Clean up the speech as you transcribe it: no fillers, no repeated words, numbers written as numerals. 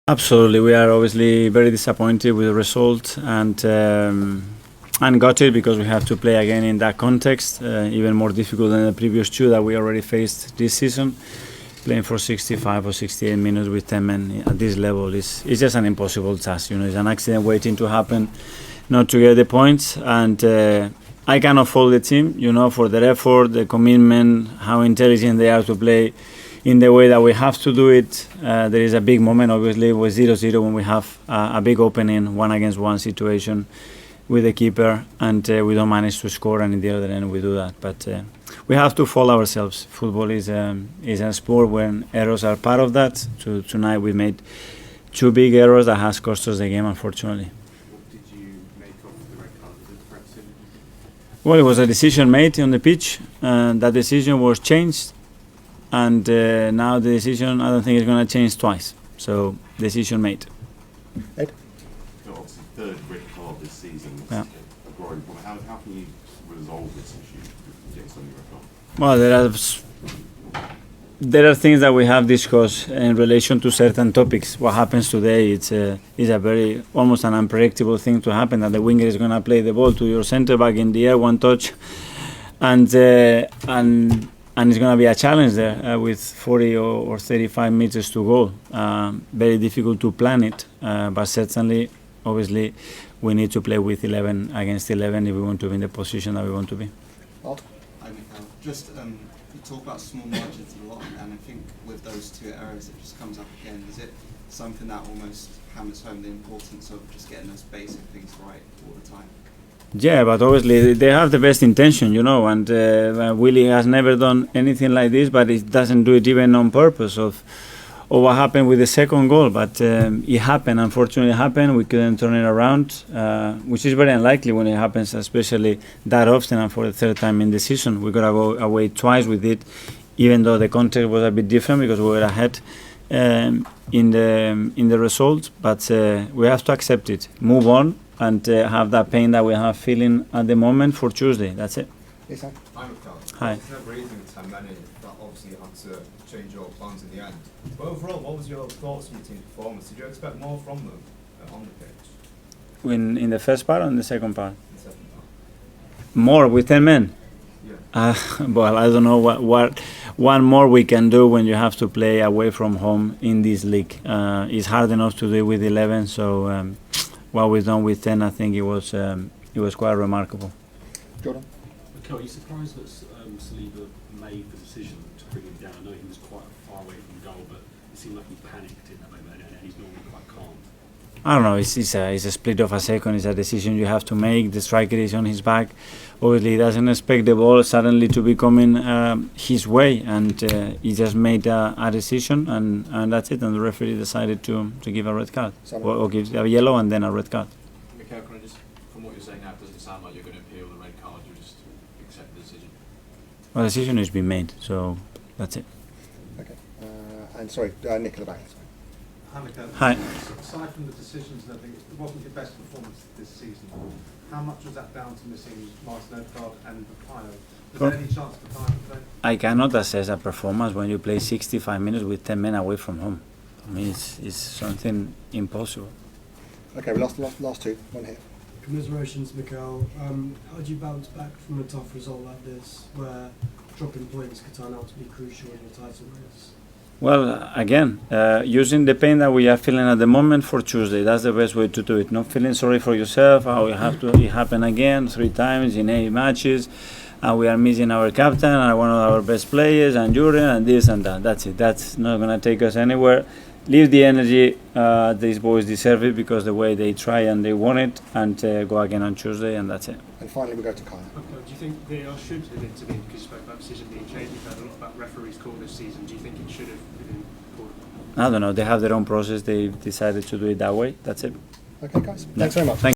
Absolutely, we are obviously very disappointed with the result and got it because we have to play again in that context, even more difficult than the previous two that we already faced this season. Playing for 65 or 68 minutes with 10 men at this level is just an impossible task. You know, it's an accident waiting to happen, not to get the points. And I cannot fault the team, you know, for their effort, the commitment, how intelligent they are to play in the way that we have to do it. There is a big moment, obviously, with 0-0 when we have a big opening, 1-against-1 situation with the keeper, and we don't manage to score, and in the other end we do that. But we have to fall ourselves. Football is a sport when errors are part of that. So tonight we made two big errors that has cost us the game, unfortunately. What did you make of the red card? Was it correct? Well, it was a decision made on the pitch, and that decision was changed. And now the decision, I don't think, is going to change twice. So, decision made. Ed? Obviously, third red card this season. Yeah. A growing problem. How can you resolve this issue of getting so many red cards? Well, there are things that we have discussed in relation to certain topics. What happens today is a very almost an unpredictable thing to happen, that the winger is going to play the ball to your centre back in the air, one touch, and it's going to be a challenge there with 40 or 35 meters to go. Very difficult to plan it, but certainly, obviously, we need to play with 11 against 11 if we want to be in the position that we want to be. Art? Hi, Mikel. Just you talk about small margins a lot, and I think with those two errors, it just comes up again. Is it something that almost hammers home the importance of just getting those basic things right all the time? Yeah, but obviously they have the best intention, you know, and Willie has never done anything like this, but it doesn't do it even on purpose of what happened with the second goal. But it happened, unfortunately it happened. We couldn't turn it around, which is very unlikely when it happens, especially that often and for the third time in the season. We got to go away twice with it, even though the context was a bit different because we were ahead in the result. But we have to accept it, move on, and have that pain that we have feeling at the moment for Tuesday. That's it. Yes, sir. I'm Mikel. Hi. There's no reason to manage that obviously you had to change your plans in the end. But overall, what was your thoughts on your team's performance? Did you expect more from them on the pitch? In the first part or in the second part? In the second half? More with 10 men? Yeah. Well, I don't know what one more we can do when you have to play away from home in this league. It's hard enough to do it with 11, so what we've done with 10, I think it was quite remarkable. Jordan? Mikel, are you surprised that Saliba made the decision to bring him down? I know he was quite far away from goal, but it seemed like he panicked in that moment, and he's normally quite calm. I don't know, it's a split of a second, it's a decision you have to make. The striker is on his back. Obviously, he doesn't expect the ball suddenly to be coming his way, and he just made a decision, and that's it. And the referee decided to give a red card, or give a yellow and then a red card. Mikel, can I just, from what you're saying now, it doesn't sound like you're going to appeal the red card, you just accept the decision. Well, the decision has been made, so that's it. Okay. And sorry, Nick at the back. Sorry. Hi, Mikel. Hi. Aside from the decisions and everything, it wasn't your best performance this season. How much was that down to missing Martin Odegaard and Bukayo? Was there any chance Bukayo to play? I cannot assess a performance when you play 65 minutes with 10 men away from home. I mean, it's something impossible. Okay, we lost last two. One here. Commiserations, Mikel. How do you bounce back from a tough result like this, where dropping points could turn out to be crucial in your title race? Well, again, using the pain that we are feeling at the moment for Tuesday, that's the best way to do it. Not feeling sorry for yourself, how it happened again 3 times in 8 matches, and we are missing our captain and one of our best players, and Julian, and this and that. That's it. That's not going to take us anywhere. Leave the energy. These boys deserve it because the way they try and they want it, and go again on Tuesday, and that's it. And finally, we go to Kyle. Okay, do you think VAR should have intervened, because you spoke about decision being changed? We've heard a lot about referees' call this season. Do you think it should have been called? I don't know. They have their own process. They decided to do it that way. That's it. Okay, guys. Thanks very much. Thank